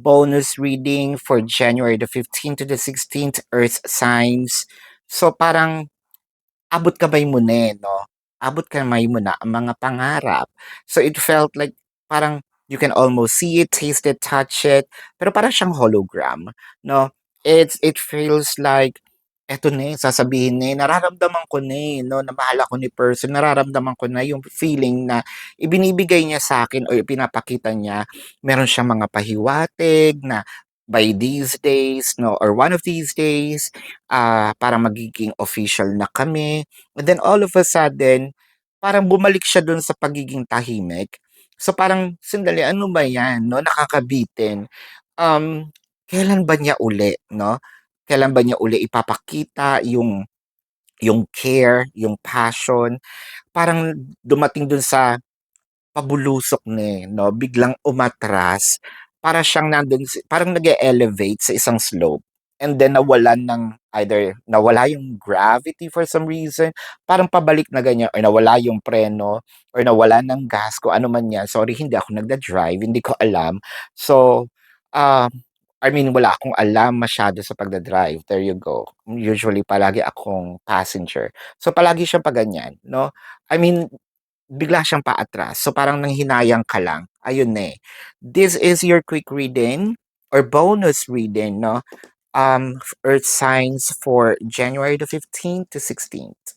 bonus reading for January the 15th to the 16th, Earth signs. So parang abot kamay mo na, 'no? Abot kamay mo na ang mga pangarap. So it felt like parang you can almost see it, taste it, touch it, pero parang siyang hologram, 'no? It feels like eto na, sasabihin na, nararamdaman ko na, 'no, na mahal ako ni person, nararamdaman ko na yung feeling na ibinibigay niya sa akin o ipinapakita niya. Meron siyang mga pahiwatig na by these days, 'no, or one of these days, parang magiging official na kami. And then all of a sudden, parang bumalik siya dun sa pagiging tahimik. So parang, sandali, ano ba 'yan, 'no, nakakabitin. Um, Kailan ba niya uli, 'no? Kailan ba niya uli ipapakita yung care, yung passion? Parang dumating dun sa pabulusok na, 'no, biglang umatras, para siyang nandun parang nag-e-elevate sa isang slope and then nawalan ng either nawala yung gravity for some reason, parang pabalik na ganyan or nawala yung preno or nawala ng gas, kung ano man 'yan. Sorry, hindi ako nagda-drive, hindi ko alam. So, ah, I mean wala akong alam masyado sa pagda-drive, there you go. Usually palagi akong passenger. So, palagi siyang pa-ganyan, 'no. I mean bigla siyang paatras. So, parang nanghinayang ka lang, ayun na, eh. This is your quick reading or bonus reading, 'no, Earth signs for January the 15th to 16th.